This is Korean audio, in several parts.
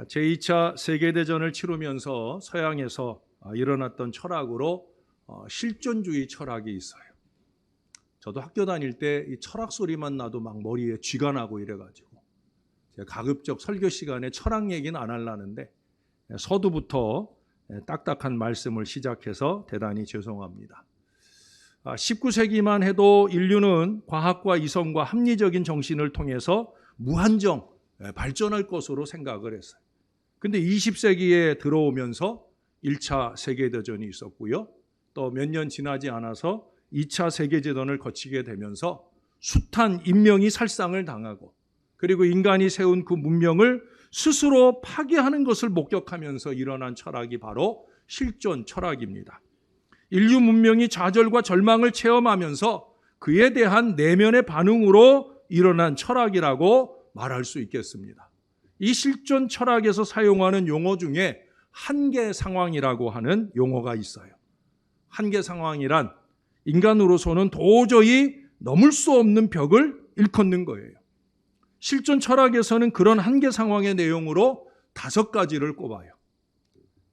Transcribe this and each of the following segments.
제2차 세계대전을 치르면서 서양에서 일어났던 철학으로 실존주의 철학이 있어요. 저도 학교 다닐 때 이 철학 소리만 나도 막 머리에 쥐가 나고 이래가지고 제가 가급적 설교 시간에 철학 얘기는 안 하려는데 서두부터 딱딱한 말씀을 시작해서 대단히 죄송합니다. 19세기만 해도 인류는 과학과 이성과 합리적인 정신을 통해서 무한정 발전할 것으로 생각을 했어요. 근데 20세기에 들어오면서 1차 세계대전이 있었고요. 또 몇 년 지나지 않아서 2차 세계대전을 거치게 되면서 숱한 인명이 살상을 당하고 그리고 인간이 세운 그 문명을 스스로 파괴하는 것을 목격하면서 일어난 철학이 바로 실존 철학입니다. 인류 문명이 좌절과 절망을 체험하면서 그에 대한 내면의 반응으로 일어난 철학이라고 말할 수 있겠습니다. 이 실존 철학에서 사용하는 용어 중에 한계 상황이라고 하는 용어가 있어요. 한계 상황이란 인간으로서는 도저히 넘을 수 없는 벽을 일컫는 거예요. 실존 철학에서는 그런 한계 상황의 내용으로 5가지를 꼽아요.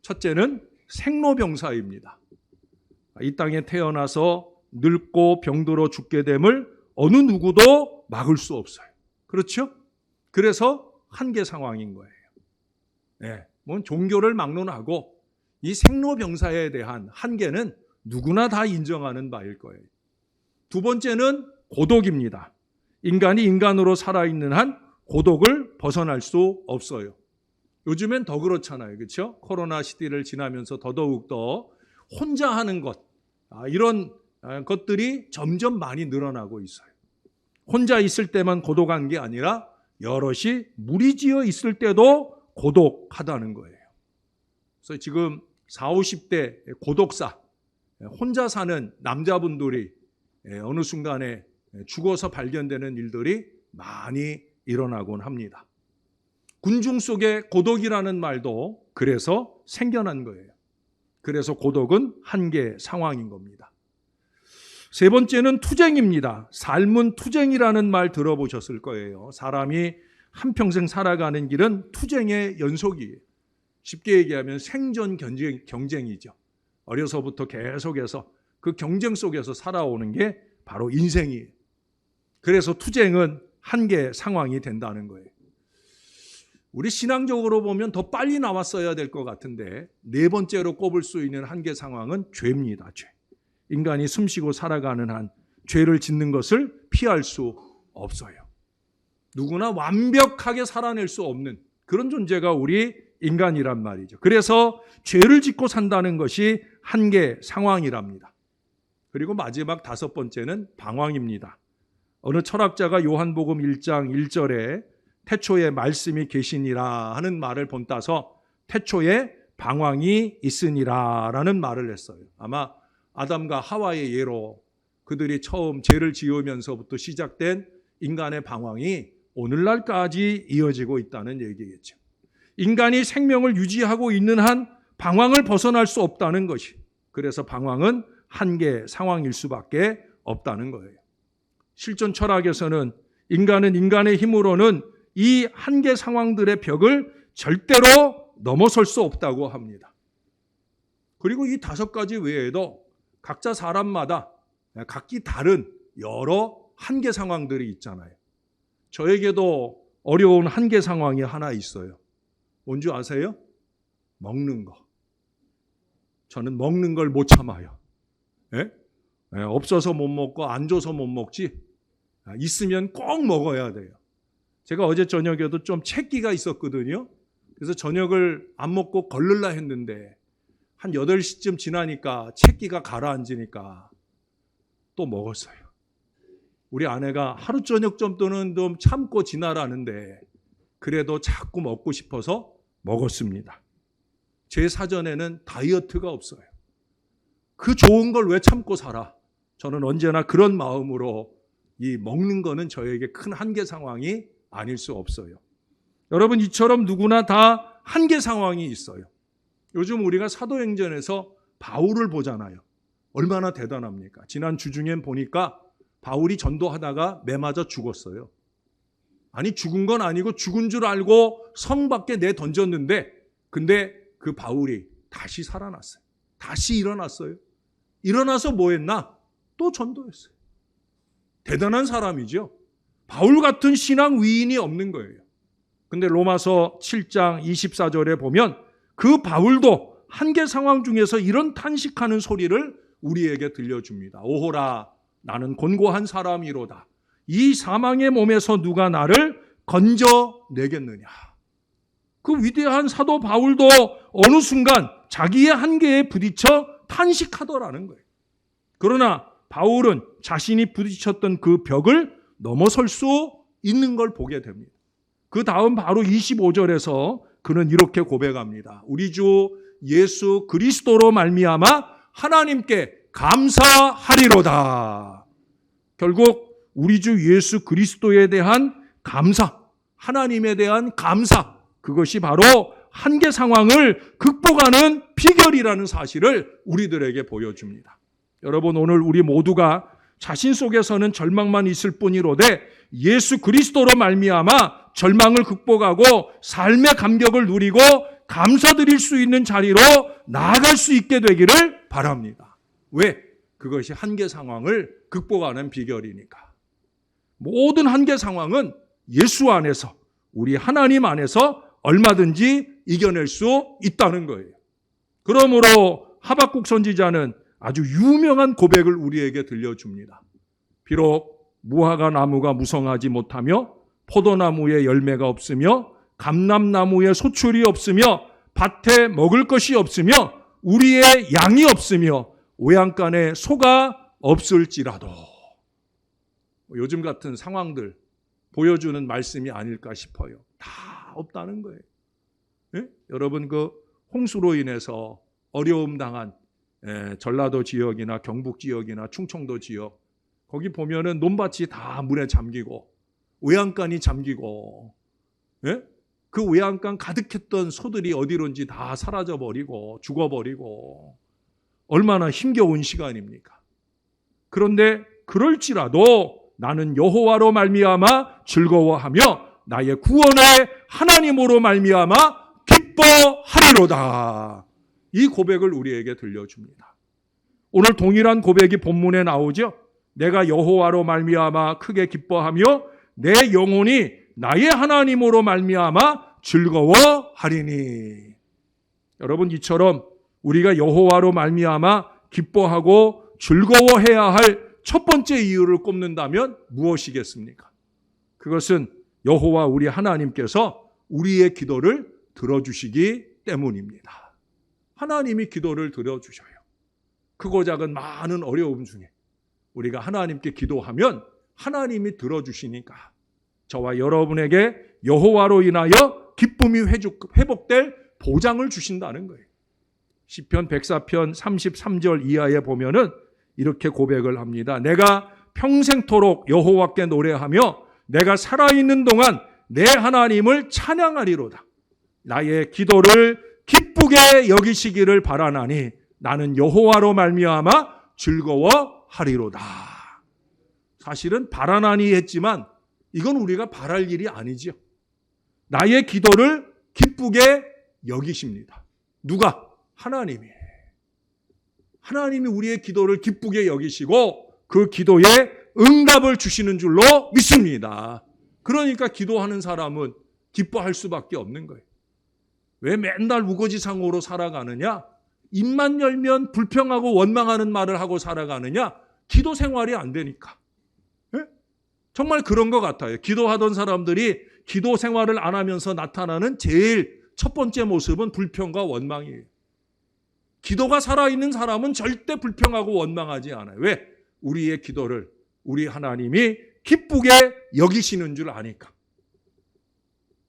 첫째는 생로병사입니다. 이 땅에 태어나서 늙고 병들어 죽게 됨을 어느 누구도 막을 수 없어요. 그렇죠? 그래서 한계 상황인 거예요. 네, 뭐 종교를 막론하고 이 생로병사에 대한 한계는 누구나 다 인정하는 바일 거예요. 두 번째는 고독입니다. 인간이 인간으로 살아있는 한 고독을 벗어날 수 없어요. 요즘엔 더 그렇잖아요. 그렇죠? 코로나 시대를 지나면서 더더욱 더 혼자 하는 것, 이런 것들이 점점 많이 늘어나고 있어요. 혼자 있을 때만 고독한 게 아니라 여럿이 무리지어 있을 때도 고독하다는 거예요. 그래서 지금 40, 50대 고독사, 혼자 사는 남자분들이 어느 순간에 죽어서 발견되는 일들이 많이 일어나곤 합니다. 군중 속의 고독이라는 말도 그래서 생겨난 거예요. 그래서 고독은 한계 상황인 겁니다. 세 번째는 투쟁입니다. 삶은 투쟁이라는 말 들어보셨을 거예요. 사람이 한평생 살아가는 길은 투쟁의 연속이에요. 쉽게 얘기하면 생존 경쟁이죠. 어려서부터 계속해서 그 경쟁 속에서 살아오는 게 바로 인생이에요. 그래서 투쟁은 한계 상황이 된다는 거예요. 우리 신앙적으로 보면 더 빨리 나왔어야 될 것 같은데 네 번째로 꼽을 수 있는 한계 상황은 죄입니다. 죄. 인간이 숨쉬고 살아가는 한 죄를 짓는 것을 피할 수 없어요. 누구나 완벽하게 살아낼 수 없는 그런 존재가 우리 인간이란 말이죠. 그래서 죄를 짓고 산다는 것이 한계 상황이랍니다. 그리고 마지막 5번째는 방황입니다. 어느 철학자가 요한복음 1장 1절에 태초에 말씀이 계시니라 하는 말을 본따서 태초에 방황이 있으니라 라는 말을 했어요. 아마 아담과 하와의 예로 그들이 처음 죄를 지으면서부터 시작된 인간의 방황이 오늘날까지 이어지고 있다는 얘기겠죠. 인간이 생명을 유지하고 있는 한 방황을 벗어날 수 없다는 것이, 그래서 방황은 한계 상황일 수밖에 없다는 거예요. 실존 철학에서는 인간은 인간의 힘으로는 이 한계 상황들의 벽을 절대로 넘어설 수 없다고 합니다. 그리고 이 5가지 외에도 각자 사람마다 각기 다른 여러 한계 상황들이 있잖아요. 저에게도 어려운 한계 상황이 하나 있어요. 뭔지 아세요? 먹는 거. 저는 먹는 걸 못 참아요. 예? 없어서 못 먹고 안 줘서 못 먹지 있으면 꼭 먹어야 돼요. 제가 어제 저녁에도 좀 채기가 있었거든요. 그래서 저녁을 안 먹고 걸르려 했는데 한 8시쯤 지나니까 채기가 가라앉으니까 또 먹었어요. 우리 아내가 하루 저녁 정도는 좀 참고 지나라는데 그래도 자꾸 먹고 싶어서 먹었습니다. 제 사전에는 다이어트가 없어요. 그 좋은 걸 왜 참고 살아? 저는 언제나 그런 마음으로 이 먹는 거는 저에게 큰 한계 상황이 아닐 수 없어요. 여러분, 이처럼 누구나 다 한계 상황이 있어요. 요즘 우리가 사도행전에서 바울을 보잖아요. 얼마나 대단합니까? 지난 주중엔 보니까 바울이 전도하다가 매 맞아 죽었어요. 아니 죽은 건 아니고 죽은 줄 알고 성 밖에 내던졌는데 근데 그 바울이 다시 살아났어요. 다시 일어났어요. 일어나서 뭐 했나? 또 전도했어요. 대단한 사람이죠. 바울 같은 신앙 위인이 없는 거예요. 근데 로마서 7장 24절에 보면 그 바울도 한계 상황 중에서 이런 탄식하는 소리를 우리에게 들려줍니다. 오호라 나는 곤고한 사람이로다. 이 사망의 몸에서 누가 나를 건져내겠느냐. 그 위대한 사도 바울도 어느 순간 자기의 한계에 부딪혀 탄식하더라는 거예요. 그러나 바울은 자신이 부딪혔던 그 벽을 넘어설 수 있는 걸 보게 됩니다. 그 다음 바로 25절에서 그는 이렇게 고백합니다. 우리 주 예수 그리스도로 말미암아 하나님께 감사하리로다. 결국 우리 주 예수 그리스도에 대한 감사, 하나님에 대한 감사, 그것이 바로 한계 상황을 극복하는 비결이라는 사실을 우리들에게 보여줍니다. 여러분, 오늘 우리 모두가 자신 속에서는 절망만 있을 뿐이로되 예수 그리스도로 말미암아 절망을 극복하고 삶의 감격을 누리고 감사드릴 수 있는 자리로 나아갈 수 있게 되기를 바랍니다. 왜? 그것이 한계 상황을 극복하는 비결이니까. 모든 한계 상황은 예수 안에서, 우리 하나님 안에서 얼마든지 이겨낼 수 있다는 거예요. 그러므로 하박국 선지자는 아주 유명한 고백을 우리에게 들려줍니다. 비록 무화과 나무가 무성하지 못하며 포도나무에 열매가 없으며 감람나무에 소출이 없으며 밭에 먹을 것이 없으며 우리의 양이 없으며 외양간에 소가 없을지라도, 요즘 같은 상황들 보여주는 말씀이 아닐까 싶어요. 다 없다는 거예요. 예? 여러분, 그 홍수로 인해서 어려움 당한 전라도 지역이나 경북 지역이나 충청도 지역, 거기 보면은 논밭이 다 물에 잠기고 외양간이 잠기고, 예? 그 외양간 가득했던 소들이 어디론지 다 사라져버리고 죽어버리고 얼마나 힘겨운 시간입니까? 그런데 그럴지라도 나는 여호와로 말미암아 즐거워하며 나의 구원의 하나님으로 말미암아 기뻐하리로다. 이 고백을 우리에게 들려줍니다. 오늘 동일한 고백이 본문에 나오죠. 내가 여호와로 말미암아 크게 기뻐하며 내 영혼이 나의 하나님으로 말미암아 즐거워하리니. 여러분, 이처럼 우리가 여호와로 말미암아 기뻐하고 즐거워해야 할 첫 번째 이유를 꼽는다면 무엇이겠습니까? 그것은 여호와 우리 하나님께서 우리의 기도를 들어주시기 때문입니다. 하나님이 기도를 들어주셔요. 크고 작은 많은 어려움 중에 우리가 하나님께 기도하면 하나님이 들어주시니까 저와 여러분에게 여호와로 인하여 기쁨이 회복될 보장을 주신다는 거예요. 시편 104편 33절 이하에 보면은 이렇게 고백을 합니다. 내가 평생토록 여호와께 노래하며 내가 살아있는 동안 내 하나님을 찬양하리로다. 나의 기도를 기쁘게 여기시기를 바라나니 나는 여호와로 말미암아 즐거워하리로다. 사실은 바라나니 했지만 이건 우리가 바랄 일이 아니죠. 나의 기도를 기쁘게 여기십니다. 누가? 하나님이. 하나님이 우리의 기도를 기쁘게 여기시고 그 기도에 응답을 주시는 줄로 믿습니다. 그러니까 기도하는 사람은 기뻐할 수밖에 없는 거예요. 왜 맨날 우거지상으로 살아가느냐? 입만 열면 불평하고 원망하는 말을 하고 살아가느냐? 기도 생활이 안 되니까. 네? 정말 그런 것 같아요. 기도하던 사람들이 기도 생활을 안 하면서 나타나는 제일 첫 번째 모습은 불평과 원망이에요. 기도가 살아있는 사람은 절대 불평하고 원망하지 않아요. 왜? 우리의 기도를 우리 하나님이 기쁘게 여기시는 줄 아니까.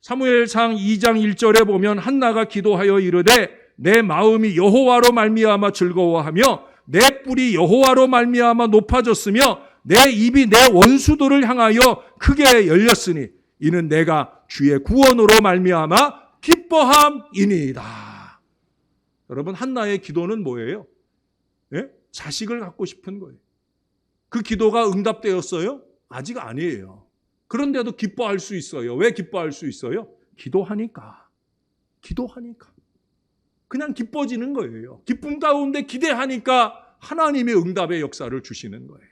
사무엘상 2장 1절에 보면 한나가 기도하여 이르되 내 마음이 여호와로 말미암아 즐거워하며 내 뿔이 여호와로 말미암아 높아졌으며 내 입이 내 원수들을 향하여 크게 열렸으니 이는 내가 주의 구원으로 말미암아 기뻐함이니이다. 여러분, 한나의 기도는 뭐예요? 예? 자식을 갖고 싶은 거예요. 그 기도가 응답되었어요? 아직 아니에요. 그런데도 기뻐할 수 있어요. 왜 기뻐할 수 있어요? 기도하니까. 그냥 기뻐지는 거예요. 기쁨 가운데 기대하니까 하나님의 응답의 역사를 주시는 거예요.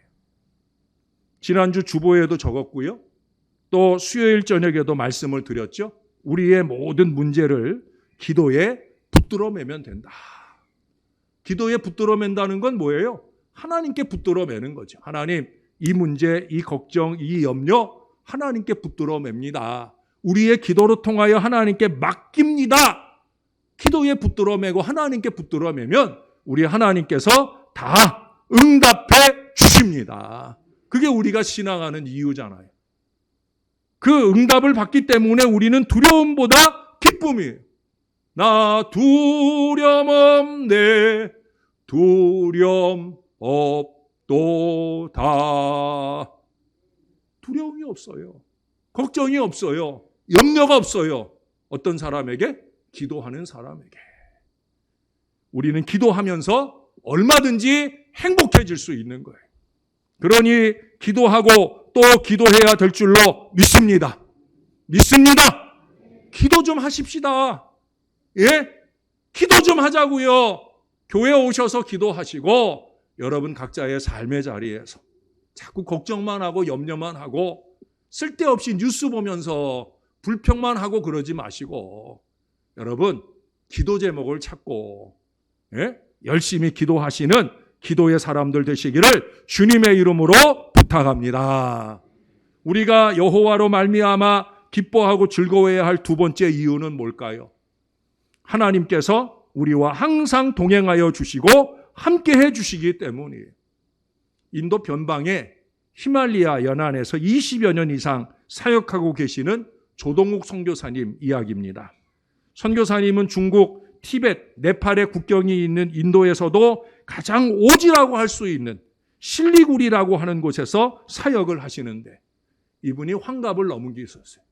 지난주 주보에도 적었고요. 또 수요일 저녁에도 말씀을 드렸죠. 우리의 모든 문제를 기도에 붙들어 매면 된다. 기도에 붙들어 맨다는 건 뭐예요? 하나님께 붙들어 매는 거죠. 하나님, 이 문제, 이 걱정, 이 염려 하나님께 붙들어 맵니다. 우리의 기도로 통하여 하나님께 맡깁니다. 기도에 붙들어 매고 하나님께 붙들어 매면 우리 하나님께서 다 응답해 주십니다. 그게 우리가 신앙하는 이유잖아요. 그 응답을 받기 때문에 우리는 두려움보다 기쁨이에요. 나 두려움 없네, 두려움 없도다. 두려움이 없어요. 걱정이 없어요. 염려가 없어요. 어떤 사람에게? 기도하는 사람에게. 우리는 기도하면서 얼마든지 행복해질 수 있는 거예요. 그러니 기도하고 또 기도해야 될 줄로 믿습니다. 기도 좀 하십시다. 예? 기도 좀 하자고요. 교회 오셔서 기도하시고 여러분 각자의 삶의 자리에서 자꾸 걱정만 하고 염려만 하고 쓸데없이 뉴스 보면서 불평만 하고 그러지 마시고 여러분 기도 제목을 찾고 열심히 기도하시는 기도의 사람들 되시기를 주님의 이름으로 부탁합니다. 우리가 여호와로 말미암아 기뻐하고 즐거워해야 할 두 번째 이유는 뭘까요? 하나님께서 우리와 항상 동행하여 주시고 함께해 주시기 때문이에요. 인도 변방의 히말리아 연안에서 20여 년 이상 사역하고 계시는 조동욱 선교사님 이야기입니다. 선교사님은 중국, 티벳, 네팔의 국경이 있는 인도에서도 가장 오지라고 할 수 있는 실리구리라고 하는 곳에서 사역을 하시는데 이분이 환갑을 넘은 게 있었어요.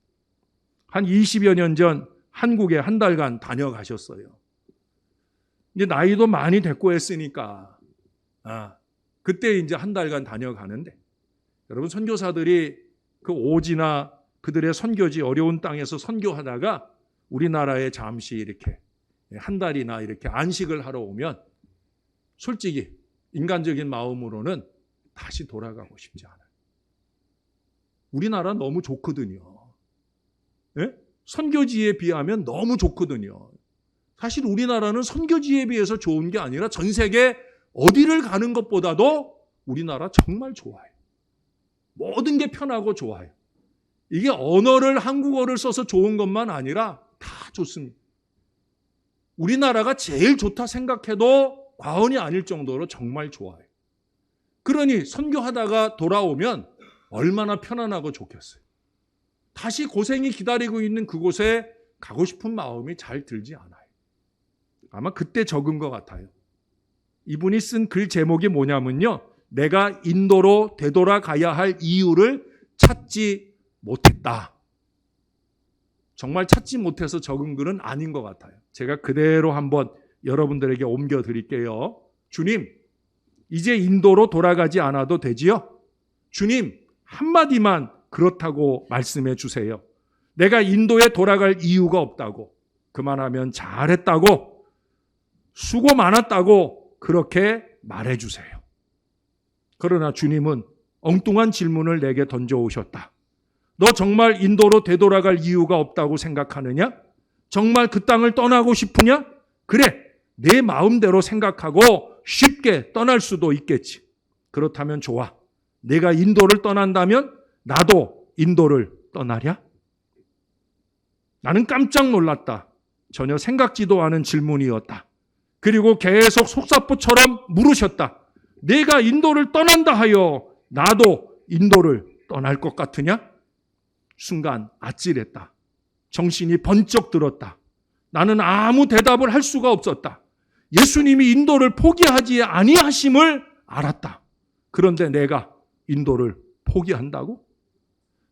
한 20여 년 전 한국에 한 달간 다녀가셨어요. 이제 나이도 많이 됐고 했으니까 그때 이제 한 달간 다녀가는데 여러분 선교사들이 그 오지나 그들의 선교지 어려운 땅에서 선교하다가 우리나라에 잠시 이렇게 한 달이나 이렇게 안식을 하러 오면 솔직히 인간적인 마음으로는 다시 돌아가고 싶지 않아요. 우리나라 너무 좋거든요. 예? 선교지에 비하면 너무 좋거든요. 사실 우리나라는 선교지에 비해서 좋은 게 아니라 전 세계 어디를 가는 것보다도 우리나라 정말 좋아요. 모든 게 편하고 좋아요. 이게 언어를 한국어를 써서 좋은 것만 아니라 다 좋습니다. 우리나라가 제일 좋다 생각해도 과언이 아닐 정도로 정말 좋아요. 그러니 선교하다가 돌아오면 얼마나 편안하고 좋겠어요. 다시 고생이 기다리고 있는 그곳에 가고 싶은 마음이 잘 들지 않아요. 아마 그때 적은 것 같아요. 이분이 쓴 글 제목이 뭐냐면요. 내가 인도로 되돌아가야 할 이유를 찾지 못했다. 정말 찾지 못해서 적은 글은 아닌 것 같아요. 제가 그대로 한번 여러분들에게 옮겨드릴게요. 주님, 이제 인도로 돌아가지 않아도 되지요? 주님, 한마디만 그렇다고 말씀해 주세요. 내가 인도에 돌아갈 이유가 없다고, 그만하면 잘했다고, 수고 많았다고 그렇게 말해 주세요. 그러나 주님은 엉뚱한 질문을 내게 던져오셨다. 너 정말 인도로 되돌아갈 이유가 없다고 생각하느냐? 정말 그 땅을 떠나고 싶으냐? 그래, 내 마음대로 생각하고 쉽게 떠날 수도 있겠지. 그렇다면 좋아. 내가 인도를 떠난다면 나도 인도를 떠나랴? 나는 깜짝 놀랐다. 전혀 생각지도 않은 질문이었다. 그리고 계속 속사포처럼 물으셨다. 내가 인도를 떠난다 하여 나도 인도를 떠날 것 같으냐? 순간 아찔했다. 정신이 번쩍 들었다. 나는 아무 대답을 할 수가 없었다. 예수님이 인도를 포기하지 아니하심을 알았다. 그런데 내가 인도를 포기한다고?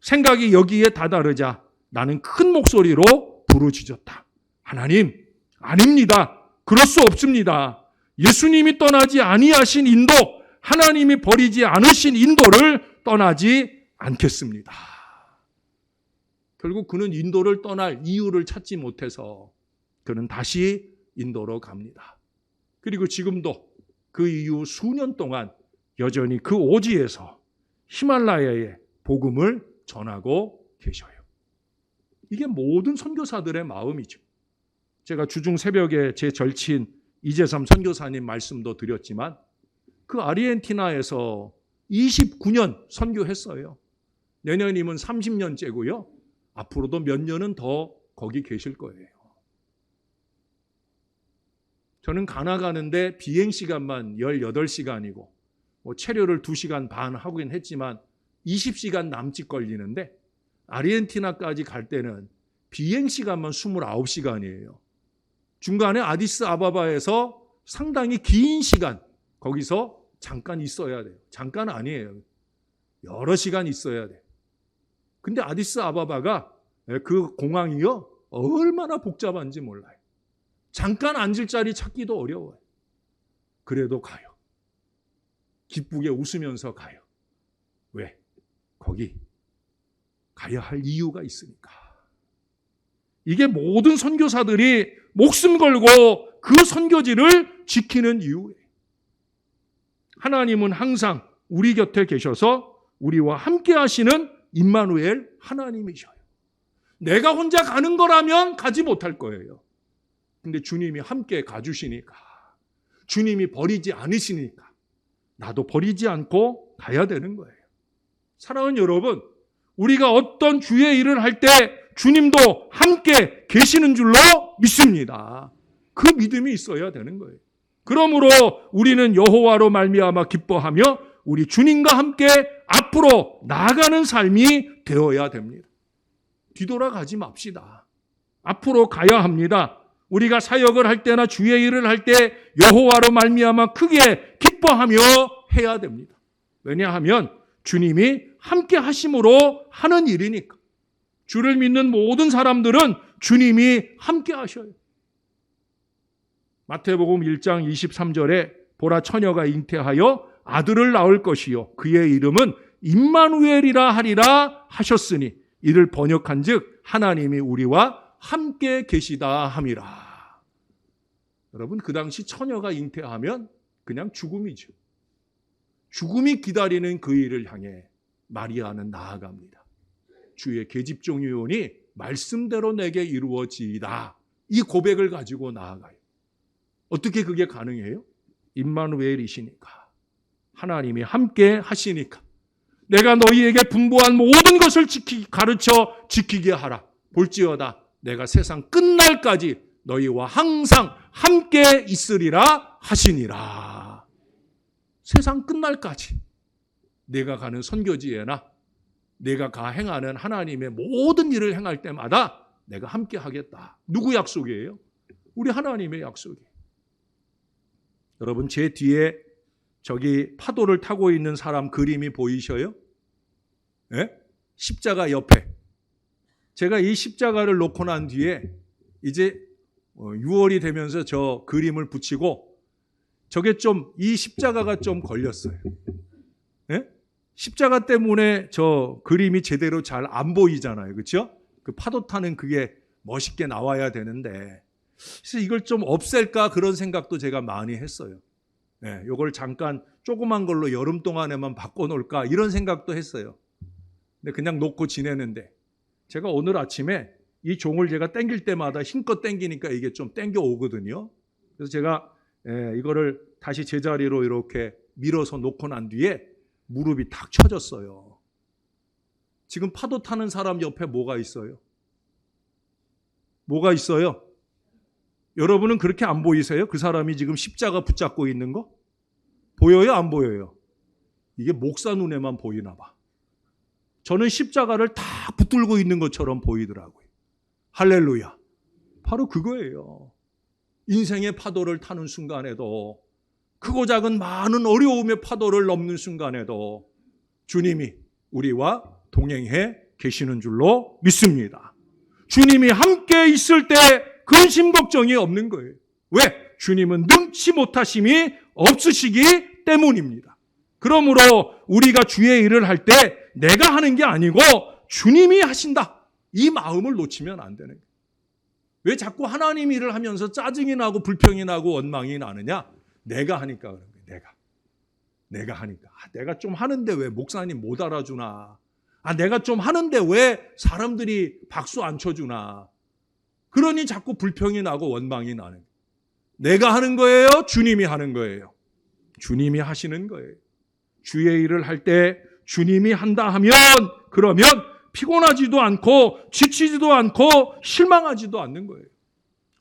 생각이 여기에 다다르자 나는 큰 목소리로 부르짖었다. 하나님, 아닙니다. 그럴 수 없습니다. 예수님이 떠나지 아니하신 인도, 하나님이 버리지 않으신 인도를 떠나지 않겠습니다. 결국 그는 인도를 떠날 이유를 찾지 못해서 그는 다시 인도로 갑니다. 그리고 지금도 그 이후 수년 동안 여전히 그 오지에서 히말라야의 복음을 전하고 계셔요. 이게 모든 선교사들의 마음이죠. 제가 주중 새벽에 제 절친 이재삼 선교사님 말씀도 드렸지만 그 아르헨티나에서 29년 선교했어요. 내년이면 30년째고요. 앞으로도 몇 년은 더 거기 계실 거예요. 저는 가나 가는데 비행시간만 18시간이고 체류를 2시간 반 하긴 했지만 20시간 남짓 걸리는데 아르헨티나까지 갈 때는 비행시간만 29시간이에요. 중간에 아디스 아바바에서 상당히 긴 시간 거기서 잠깐 있어야 돼요. 잠깐 아니에요. 여러 시간 있어야 돼요. 근데 아디스 아바바가 그 공항이요 얼마나 복잡한지 몰라요. 잠깐 앉을 자리 찾기도 어려워요. 그래도 가요. 기쁘게 웃으면서 가요. 왜? 거기 가야 할 이유가 있으니까. 이게 모든 선교사들이 목숨 걸고 그 선교지를 지키는 이유예요. 하나님은 항상 우리 곁에 계셔서 우리와 함께 하시는 임마누엘 하나님이셔요. 내가 혼자 가는 거라면 가지 못할 거예요. 근데 주님이 함께 가주시니까, 주님이 버리지 않으시니까 나도 버리지 않고 가야 되는 거예요. 사랑하는 여러분, 우리가 어떤 주의 일을 할 때 주님도 함께 계시는 줄로 믿습니다. 그 믿음이 있어야 되는 거예요. 그러므로 우리는 여호와로 말미암아 기뻐하며 우리 주님과 함께 앞으로 나아가는 삶이 되어야 됩니다. 뒤돌아가지 맙시다. 앞으로 가야 합니다. 우리가 사역을 할 때나 주의 일을 할 때 여호와로 말미암아 크게 기뻐하며 해야 됩니다. 왜냐하면 주님이 함께 하심으로 하는 일이니까. 주를 믿는 모든 사람들은 주님이 함께 하셔요. 마태복음 1장 23절에 보라 처녀가 잉태하여 아들을 낳을 것이요 그의 이름은 임마누엘이라 하리라 하셨으니 이를 번역한즉 하나님이 우리와 함께 계시다 함이라. 여러분, 그 당시 처녀가 잉태하면 그냥 죽음이죠. 죽음이 기다리는 그 일을 향해 마리아는 나아갑니다. 주의 계집종 유언이 말씀대로 내게 이루어지이다. 이 고백을 가지고 나아가요. 어떻게 그게 가능해요? 임마누엘이시니까. 하나님이 함께 하시니까. 내가 너희에게 분부한 모든 것을 가르쳐 지키게 하라. 볼지어다 내가 세상 끝날까지 너희와 항상 함께 있으리라 하시니라. 세상 끝날까지 내가 가는 선교지에나 내가 행하는 하나님의 모든 일을 행할 때마다 내가 함께 하겠다. 누구 약속이에요? 우리 하나님의 약속이에요. 여러분, 제 뒤에 저기 파도를 타고 있는 사람 그림이 보이셔요? 네? 십자가 옆에. 제가 이 십자가를 놓고 난 뒤에 이제 6월이 되면서 저 그림을 붙이고 저게 좀 이 십자가가 좀 걸렸어요. 네? 십자가 때문에 저 그림이 제대로 잘 안 보이잖아요. 그렇죠? 그 파도 타는 그게 멋있게 나와야 되는데 그래서 이걸 좀 없앨까 그런 생각도 제가 많이 했어요. 네, 이걸 잠깐 조그만 걸로 여름 동안에만 바꿔놓을까 이런 생각도 했어요. 근데 그냥 놓고 지내는데 제가 오늘 아침에 이 종을 제가 당길 때마다 힘껏 당기니까 이게 좀 당겨 오거든요. 그래서 제가 이거를 다시 제자리로 이렇게 밀어서 놓고 난 뒤에 무릎이 탁 쳐졌어요. 지금 파도 타는 사람 옆에 뭐가 있어요? 뭐가 있어요? 여러분은 그렇게 안 보이세요? 그 사람이 지금 십자가 붙잡고 있는 거? 보여요? 안 보여요? 이게 목사 눈에만 보이나 봐. 저는 십자가를 다 붙들고 있는 것처럼 보이더라고요. 할렐루야. 바로 그거예요. 인생의 파도를 타는 순간에도, 크고 작은 많은 어려움의 파도를 넘는 순간에도 주님이 우리와 동행해 계시는 줄로 믿습니다. 주님이 함께 있을 때 근심 걱정이 없는 거예요. 왜? 주님은 능치 못하심이 없으시기 때문입니다. 그러므로 우리가 주의 일을 할 때 내가 하는 게 아니고 주님이 하신다. 이 마음을 놓치면 안 되는 거예요. 왜 자꾸 하나님 일을 하면서 짜증이 나고 불평이 나고 원망이 나느냐? 내가 하니까 그런 거예요. 내가 하니까. 내가 좀 하는데 왜 목사님 못 알아주나? 내가 좀 하는데 왜 사람들이 박수 안 쳐주나? 그러니 자꾸 불평이 나고 원망이 나는 거예요. 내가 하는 거예요? 주님이 하는 거예요? 주님이 하시는 거예요. 주의 일을 할 때 주님이 한다 하면 그러면 피곤하지도 않고 지치지도 않고 실망하지도 않는 거예요.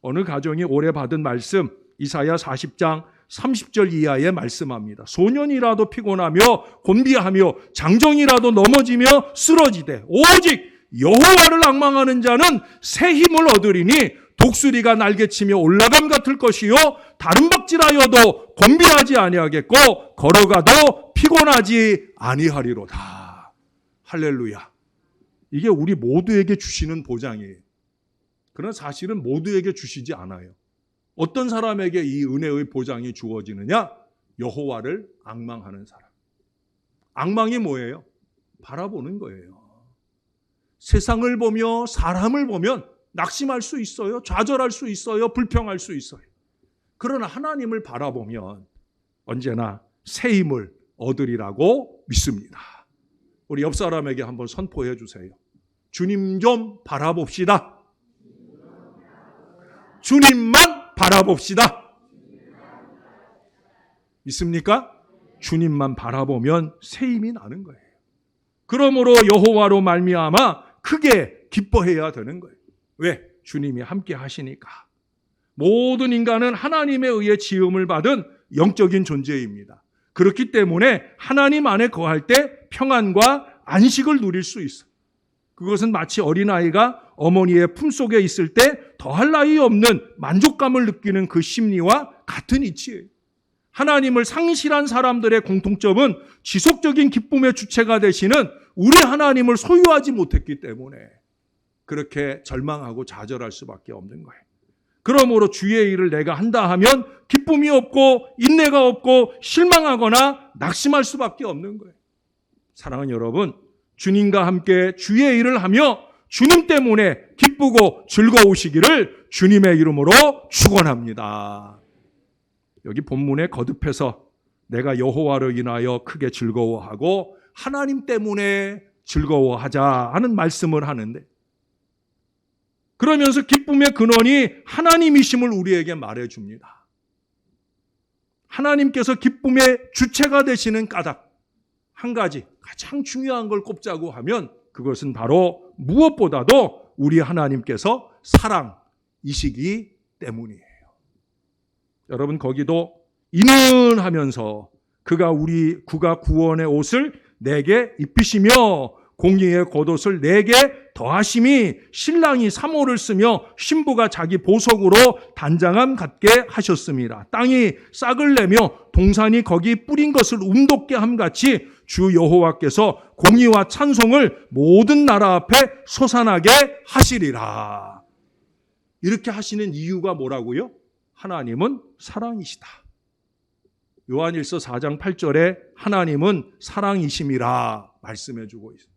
어느 가정이 올해 받은 말씀 이사야 40장 30절 이하에 말씀합니다. 소년이라도 피곤하며 곤비하며 장정이라도 넘어지며 쓰러지되 오직 여호와를 앙망하는 자는 새 힘을 얻으리니 독수리가 날개치며 올라감 같을 것이요 다른 박질하여도 곤비하지 아니하겠고 걸어가도 피곤하지 아니하리로다. 할렐루야. 이게 우리 모두에게 주시는 보장이에요. 그러나 사실은 모두에게 주시지 않아요. 어떤 사람에게 이 은혜의 보장이 주어지느냐? 여호와를 앙망하는 사람. 앙망이 뭐예요? 바라보는 거예요. 세상을 보며 사람을 보면 낙심할 수 있어요. 좌절할 수 있어요. 불평할 수 있어요. 그러나 하나님을 바라보면 언제나 새 힘을 얻으리라고 믿습니다. 우리 옆 사람에게 한번 선포해 주세요. 주님 좀 바라봅시다. 주님만 바라봅시다. 믿습니까? 주님만 바라보면 새 힘이 나는 거예요. 그러므로 여호와로 말미암아 크게 기뻐해야 되는 거예요. 왜? 주님이 함께 하시니까. 모든 인간은 하나님에 의해 지음을 받은 영적인 존재입니다. 그렇기 때문에 하나님 안에 거할 때 평안과 안식을 누릴 수 있어요. 그것은 마치 어린아이가 어머니의 품속에 있을 때 더할 나위 없는 만족감을 느끼는 그 심리와 같은 이치예요. 하나님을 상실한 사람들의 공통점은 지속적인 기쁨의 주체가 되시는 우리 하나님을 소유하지 못했기 때문에 그렇게 절망하고 좌절할 수밖에 없는 거예요. 그러므로 주의 일을 내가 한다 하면 기쁨이 없고 인내가 없고 실망하거나 낙심할 수밖에 없는 거예요. 사랑하는 여러분, 주님과 함께 주의 일을 하며 주님 때문에 기쁘고 즐거우시기를 주님의 이름으로 축원합니다. 여기 본문에 거듭해서 내가 여호와를 인하여 크게 즐거워하고 하나님 때문에 즐거워하자 하는 말씀을 하는데, 그러면서 기쁨의 근원이 하나님이심을 우리에게 말해줍니다. 하나님께서 기쁨의 주체가 되시는 까닭 한 가지, 가장 중요한 걸 꼽자고 하면 그것은 바로 무엇보다도 우리 하나님께서 사랑이시기 때문이에요. 여러분, 거기도 이는 하면서 그가 구원의 옷을 내게 입히시며 공의의 겉옷을 내게 더하심이 신랑이 사모를 쓰며 신부가 자기 보석으로 단장함 갖게 하셨습니다. 땅이 싹을 내며 동산이 거기 뿌린 것을 움돋게 함같이 주 여호와께서 공의와 찬송을 모든 나라 앞에 솟아나게 하시리라. 이렇게 하시는 이유가 뭐라고요? 하나님은 사랑이시다. 요한일서 4장 8절에 하나님은 사랑이심이라 말씀해 주고 있습니다.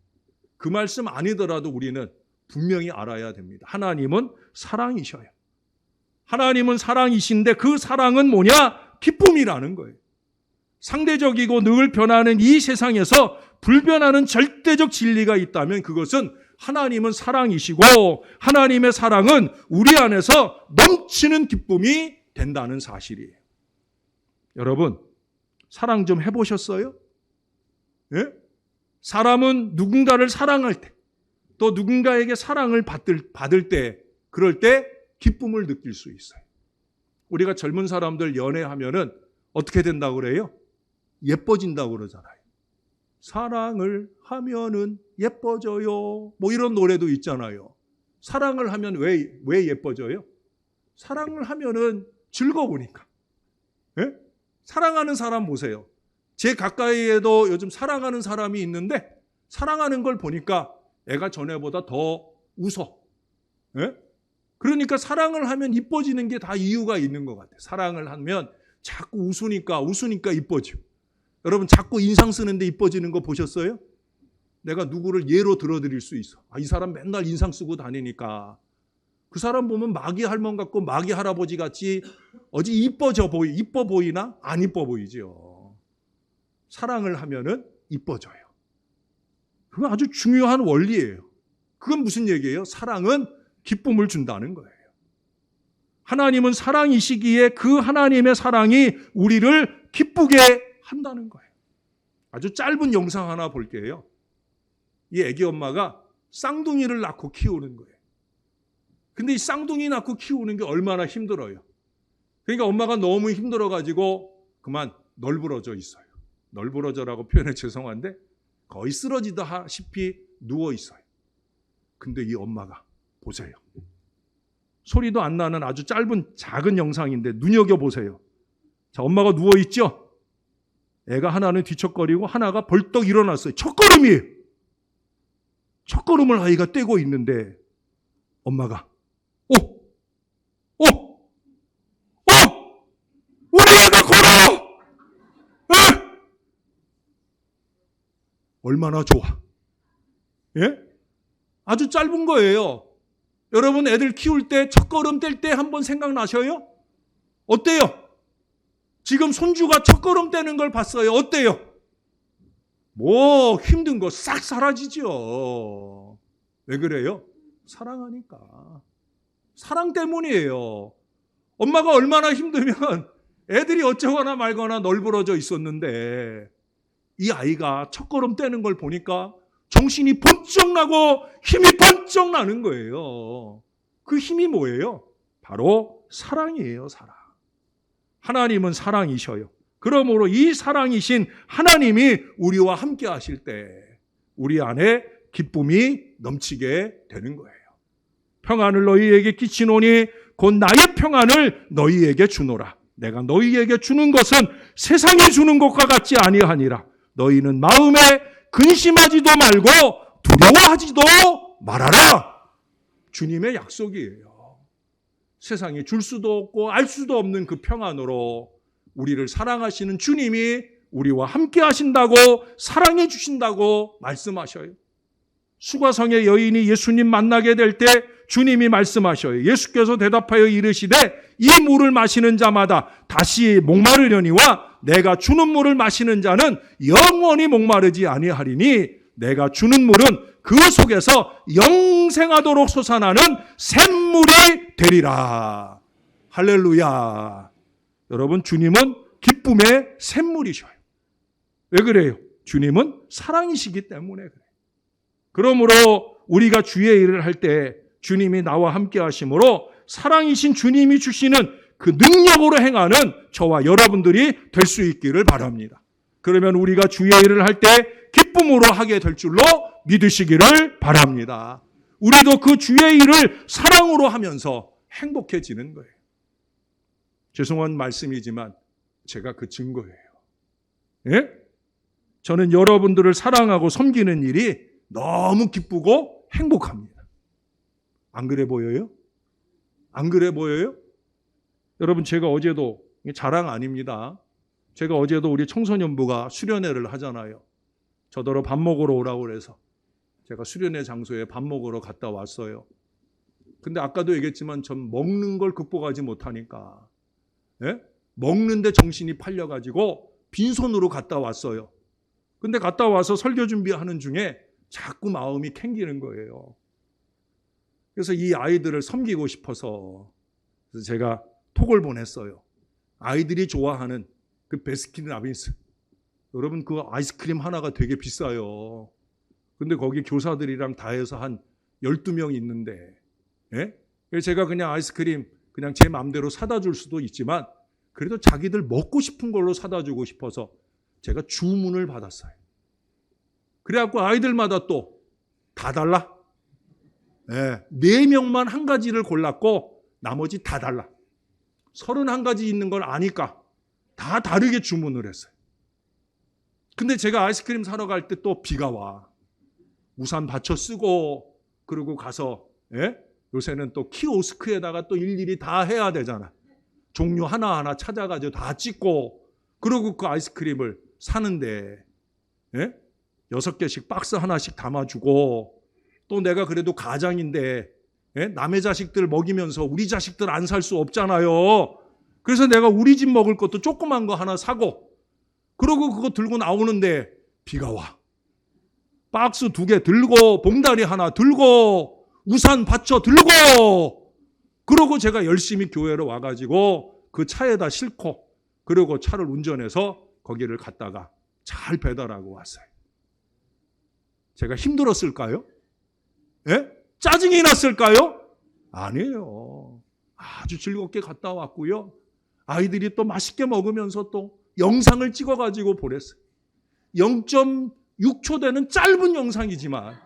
그 말씀 아니더라도 우리는 분명히 알아야 됩니다. 하나님은 사랑이셔요. 하나님은 사랑이신데 그 사랑은 뭐냐? 기쁨이라는 거예요. 상대적이고 늘 변하는 이 세상에서 불변하는 절대적 진리가 있다면 그것은 하나님은 사랑이시고 하나님의 사랑은 우리 안에서 넘치는 기쁨이 된다는 사실이에요. 여러분, 사랑 좀 해보셨어요? 예? 사람은 누군가를 사랑할 때, 또 누군가에게 사랑을 받을 때, 그럴 때 기쁨을 느낄 수 있어요. 우리가 젊은 사람들 연애하면은 어떻게 된다고 그래요? 예뻐진다고 그러잖아요. 사랑을 하면은 예뻐져요. 뭐 이런 노래도 있잖아요. 사랑을 하면 왜 예뻐져요? 사랑을 하면은 즐거우니까. 예? 사랑하는 사람 보세요. 제 가까이에도 요즘 사랑하는 사람이 있는데 사랑하는 걸 보니까 애가 전에보다 더 웃어. 예? 그러니까 사랑을 하면 이뻐지는 게 다 이유가 있는 것 같아요. 사랑을 하면 자꾸 웃으니까 이뻐지고. 여러분, 자꾸 인상 쓰는데 이뻐지는 거 보셨어요? 내가 누구를 예로 들어드릴 수 있어. 이 사람 맨날 인상 쓰고 다니니까 그 사람 보면 마귀 할멈 같고 마귀 할아버지 같이 어디 이뻐 보이나? 안 이뻐 보이죠. 사랑을 하면은 이뻐져요. 그건 아주 중요한 원리예요. 그건 무슨 얘기예요? 사랑은 기쁨을 준다는 거예요. 하나님은 사랑이시기에 그 하나님의 사랑이 우리를 기쁘게 한다는 거예요. 아주 짧은 영상 하나 볼게요. 이 애기 엄마가 쌍둥이를 낳고 키우는 거예요. 근데 이 쌍둥이 낳고 키우는 게 얼마나 힘들어요. 그러니까 엄마가 너무 힘들어가지고 그만 널브러져 있어요. 널브러져라고 표현해 죄송한데 거의 쓰러지다시피 누워 있어요. 근데 이 엄마가 보세요. 소리도 안 나는 아주 짧은 작은 영상인데 눈여겨보세요. 자, 엄마가 누워 있죠? 애가 하나는 뒤척거리고 하나가 벌떡 일어났어요. 첫걸음이에요. 첫걸음을 아이가 떼고 있는데 엄마가 우리 애가 걸어! 얼마나 좋아. 예? 아주 짧은 거예요. 여러분 애들 키울 때 첫걸음 뗄 때 한번 생각나셔요? 어때요? 지금 손주가 첫걸음 떼는 걸 봤어요. 어때요? 뭐 힘든 거 싹 사라지죠. 왜 그래요? 사랑하니까. 사랑 때문이에요. 엄마가 얼마나 힘들면 애들이 어쩌거나 말거나 널브러져 있었는데 이 아이가 첫걸음 떼는 걸 보니까 정신이 번쩍 나고 힘이 번쩍 나는 거예요. 그 힘이 뭐예요? 바로 사랑이에요. 사랑. 하나님은 사랑이셔요. 그러므로 이 사랑이신 하나님이 우리와 함께 하실 때 우리 안에 기쁨이 넘치게 되는 거예요. 평안을 너희에게 끼치노니 곧 나의 평안을 너희에게 주노라. 내가 너희에게 주는 것은 세상이 주는 것과 같지 아니하니라. 너희는 마음에 근심하지도 말고 두려워하지도 말아라. 주님의 약속이에요. 세상이 줄 수도 없고 알 수도 없는 그 평안으로 우리를 사랑하시는 주님이 우리와 함께 하신다고 사랑해 주신다고 말씀하셔요. 수가성의 여인이 예수님 만나게 될 때 주님이 말씀하셔요. 예수께서 대답하여 이르시되 이 물을 마시는 자마다 다시 목마르려니와 내가 주는 물을 마시는 자는 영원히 목마르지 아니하리니 내가 주는 물은 그 속에서 영생하도록 솟아나는 샘물이 되리라. 할렐루야. 여러분 주님은 기쁨의 샘물이셔요. 왜 그래요? 주님은 사랑이시기 때문에 그래요. 그러므로 우리가 주의 일을 할 때 주님이 나와 함께 하심으로 사랑이신 주님이 주시는 그 능력으로 행하는 저와 여러분들이 될 수 있기를 바랍니다. 그러면 우리가 주의 일을 할 때 기쁨으로 하게 될 줄로 믿으시기를 바랍니다. 우리도 그 주의 일을 사랑으로 하면서 행복해지는 거예요. 죄송한 말씀이지만 제가 그 증거예요. 예? 저는 여러분들을 사랑하고 섬기는 일이 너무 기쁘고 행복합니다. 안 그래 보여요? 안 그래 보여요? 여러분 제가 어제도 자랑 아닙니다. 제가 어제도 우리 청소년부가 수련회를 하잖아요. 저더러 밥 먹으러 오라고 그래서 제가 수련회 장소에 밥 먹으러 갔다 왔어요. 근데 아까도 얘기했지만 전 먹는 걸 극복하지 못하니까 예? 먹는데 정신이 팔려가지고 빈손으로 갔다 왔어요. 근데 갔다 와서 설교 준비하는 중에 자꾸 마음이 캥기는 거예요. 그래서 이 아이들을 섬기고 싶어서 그래서 제가 톡을 보냈어요. 아이들이 좋아하는 그 베스킨라빈스. 여러분 그 아이스크림 하나가 되게 비싸요. 근데 거기 교사들이랑 다 해서 한 12명 있는데 예? 그래서 제가 그냥 아이스크림 그냥 제 마음대로 사다 줄 수도 있지만 그래도 자기들 먹고 싶은 걸로 사다 주고 싶어서 제가 주문을 받았어요. 그래갖고 아이들마다 또 다 달라. 네, 4명만 한 가지를 골랐고 나머지 다 달라. 31가지 있는 걸 아니까 다 다르게 주문을 했어요. 근데 제가 아이스크림 사러 갈 때 또 비가 와. 우산 받쳐 쓰고 그러고 가서 예? 요새는 또 키오스크에다가 또 일일이 다 해야 되잖아. 종류 하나하나 찾아가지고 다 찍고 그러고 그 아이스크림을 사는데 예? 6개씩 박스 하나씩 담아주고, 또 내가 그래도 가장인데 남의 자식들 먹이면서 우리 자식들 안 살 수 없잖아요. 그래서 내가 우리 집 먹을 것도 조그만 거 하나 사고, 그러고 그거 들고 나오는데 비가 와. 박스 2개 들고 봉다리 하나 들고 우산 받쳐 들고, 그러고 제가 열심히 교회로 와가지고 그 차에다 싣고, 그리고 차를 운전해서 거기를 갔다가 잘 배달하고 왔어요. 제가 힘들었을까요? 예? 짜증이 났을까요? 아니에요. 아주 즐겁게 갔다 왔고요. 아이들이 또 맛있게 먹으면서 또 영상을 찍어가지고 보냈어요. 0.6초 되는 짧은 영상이지만,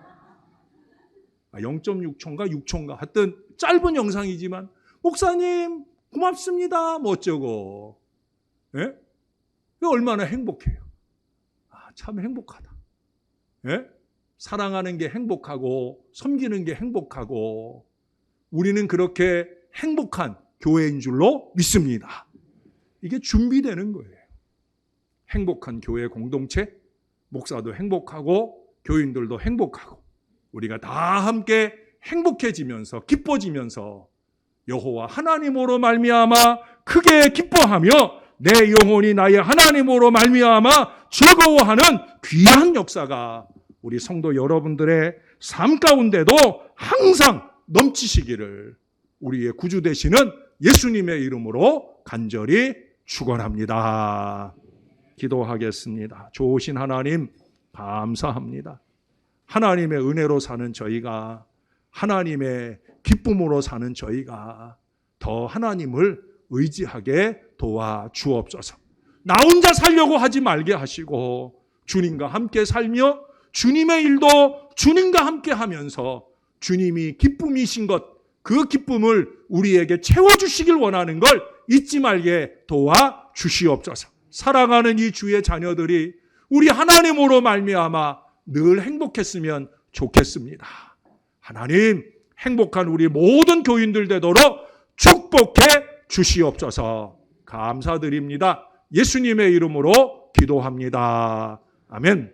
0.6초인가 6초인가 하여튼 짧은 영상이지만, 목사님 고맙습니다 뭐 어쩌고. 예? 얼마나 행복해요. 참 행복하다. 예? 사랑하는 게 행복하고 섬기는 게 행복하고, 우리는 그렇게 행복한 교회인 줄로 믿습니다. 이게 준비되는 거예요. 행복한 교회 공동체, 목사도 행복하고 교인들도 행복하고, 우리가 다 함께 행복해지면서 기뻐지면서 여호와 하나님으로 말미암아 크게 기뻐하며 내 영혼이 나의 하나님으로 말미암아 즐거워하는 귀한 역사가 우리 성도 여러분들의 삶 가운데도 항상 넘치시기를 우리의 구주 되시는 예수님의 이름으로 간절히 축원합니다. 기도하겠습니다. 좋으신 하나님 감사합니다. 하나님의 은혜로 사는 저희가, 하나님의 기쁨으로 사는 저희가 더 하나님을 의지하게 도와주옵소서. 나 혼자 살려고 하지 말게 하시고 주님과 함께 살며 주님의 일도 주님과 함께 하면서 주님이 기쁨이신 것, 그 기쁨을 우리에게 채워주시길 원하는 걸 잊지 말게 도와주시옵소서. 사랑하는 이 주의 자녀들이 우리 하나님으로 말미암아 늘 행복했으면 좋겠습니다. 하나님, 행복한 우리 모든 교인들 되도록 축복해 주시옵소서. 감사드립니다. 예수님의 이름으로 기도합니다. 아멘.